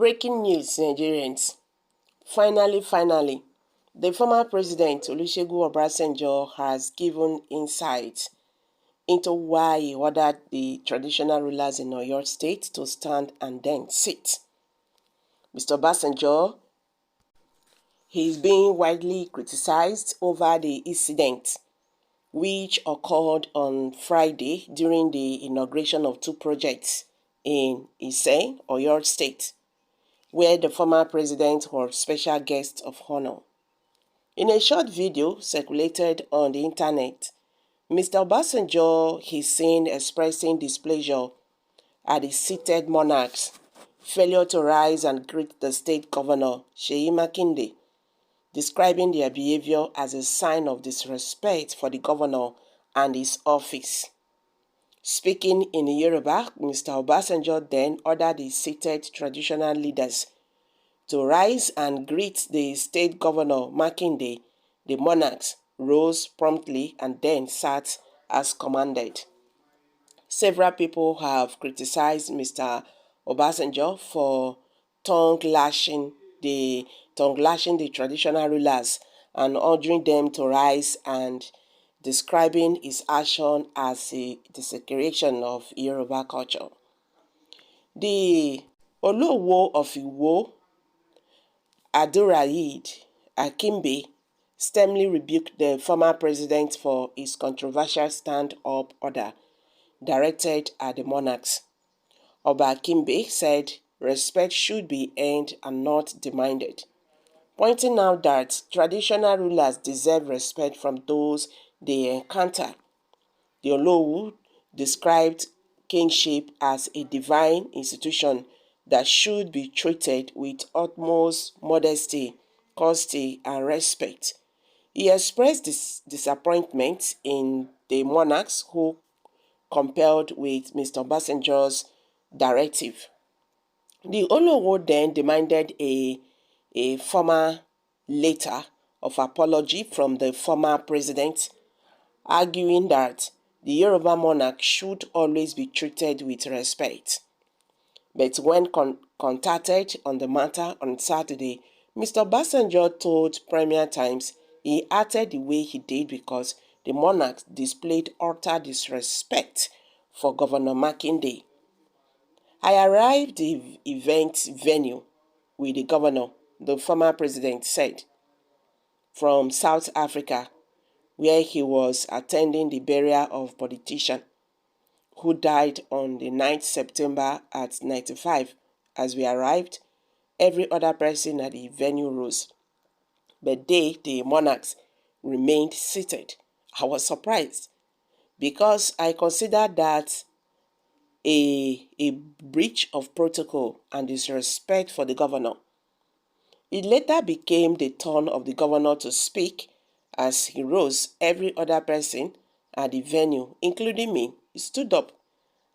Breaking news, Nigerians. Finally, the former president Olusegun Obasanjo has given insight into why he ordered the traditional rulers in Oyo State to stand and then sit. Mr. Obasanjo is being widely criticized over the incident, which occurred on Friday during the inauguration of two projects in Ise, Oyo State, where the former president was special guest of honor. In a short video circulated on the internet, Mr. Obasanjo is seen expressing displeasure at the seated monarch's failure to rise and greet the state governor, Seyi Makinde, describing their behavior as a sign of disrespect for the governor and his office. Speaking in Yoruba, Mr. Obasanjo then ordered the seated traditional leaders to rise and greet the state governor Makinde. The monarchs rose promptly and then sat as commanded. Several people have criticized Mr. Obasanjo for tongue-lashing the traditional rulers and ordering them to rise and describing his action as a desecration of Yoruba culture. The Olowo of Iwo, Abdulrahid Akimbe, sternly rebuked the former president for his controversial stand-up order directed at the monarchs. Oba Akimbe said respect should be earned and not demanded, pointing out that traditional rulers deserve respect from those they encounter. The Olowu described kingship as a divine institution that should be treated with utmost modesty, courtesy, and respect. He expressed disappointment in the monarchs who complied with Mr. Obasanjo's directive. The Olowo then demanded a formal letter of apology from the former president, arguing that the Yoruba monarch should always be treated with respect. But when contacted on the matter on Saturday, Mr. Obasanjo told Premier Times he acted the way he did because the monarch displayed utter disrespect for Governor Makinde. I arrived the event venue with the governor, the former president said, from South Africa, where he was attending the burial of politician who died on the 9th September at 95. As we arrived, every other person at the venue rose, but they, the monarchs, remained seated. I was surprised because I considered that a breach of protocol and disrespect for the governor. It later became the turn of the governor to speak. As he rose, every other person at the venue, including me, stood up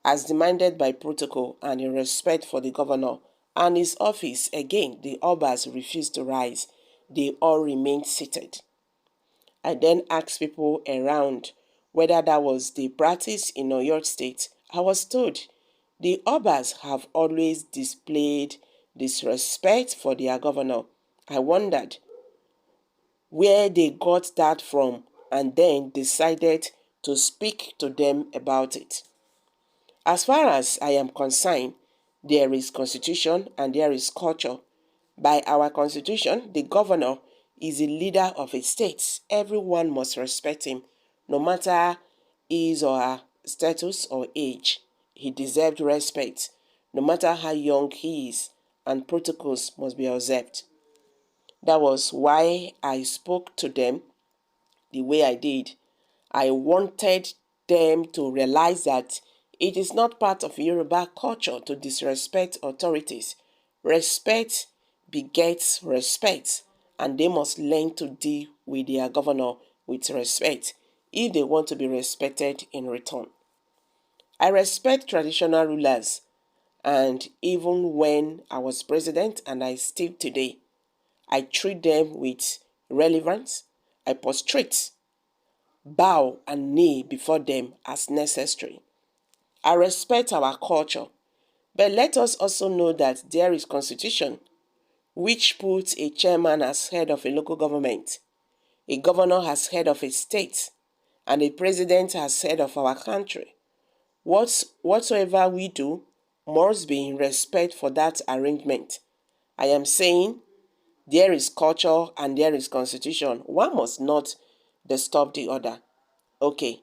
as demanded by protocol and in respect for the governor and his office. Again, the Obas refused to rise. They all remained seated. I then asked people around whether that was the practice in Oyo State. I was told the Obas have always displayed disrespect for their governor. I wondered where they got that from and then decided to speak to them about it. As far as I am concerned, there is constitution and there is culture. By our constitution, the governor is the leader of a state. Everyone must respect him, no matter his or her status or age. He deserved respect, no matter how young he is, and protocols must be observed. That was why I spoke to them the way I did. I wanted them to realize that it is not part of Yoruba culture to disrespect authorities. Respect begets respect, and they must learn to deal with their governor with respect if they want to be respected in return. I respect traditional rulers, and even when I was president and I still today, I treat them with relevance. I prostrate, bow and kneel before them as necessary. I respect our culture, But let us also know that there is constitution which puts a chairman as head of a local government, a governor as head of a state, and a president as head of our country. Whatsoever we do must be in respect for that arrangement. I am saying there is culture and there is constitution. One must not disturb the other. Okay,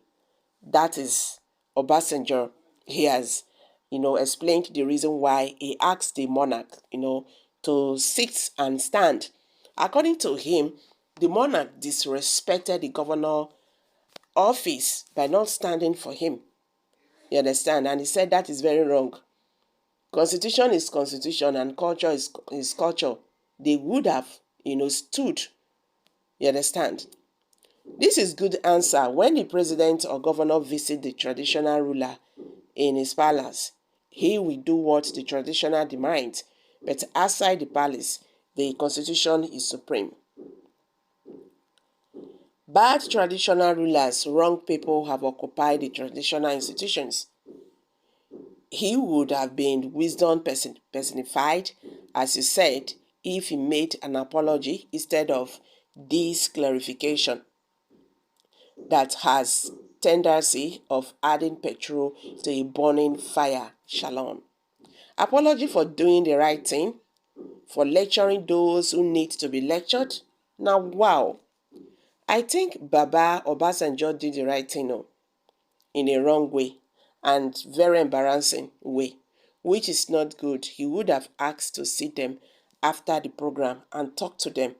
that is Obasanjo. He has, explained the reason why he asked the monarch, to sit and stand. According to him, the monarch disrespected the governor office by not standing for him. You understand? And he said that is very wrong. Constitution is constitution and culture is culture. They would have, stood. You understand? This is good answer when the president or governor visit the traditional ruler in his palace. He will do what the traditional demands, but outside the palace, the constitution is supreme. Bad traditional rulers, wrong people have occupied the traditional institutions. He would have been wisdom personified, as he said, if he made an apology instead of this clarification that has tendency of adding petrol to a burning fire. Shalom. Apology for doing the right thing, for lecturing those who need to be lectured. Now, wow. I think Baba Obasanjo did the right thing in a wrong way and very embarrassing way, which is not good. He would have asked to see them after the program and talk to them.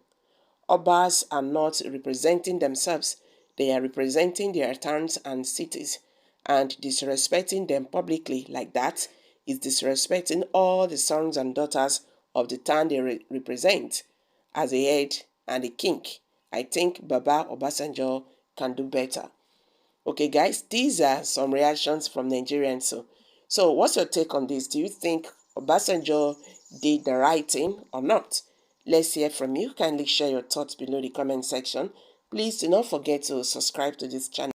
Obas are not representing themselves. They are representing their towns and cities, and disrespecting them publicly like that is disrespecting all the sons and daughters of the town they represent as a head and a king. I think Baba Obasanjo can do better. Okay, guys, these are some reactions from Nigerians. So what's your take on this? Do you think Obasanjo did the right thing or not? Let's hear from you. Kindly share your thoughts below the comment section. Please do not forget to subscribe to this channel.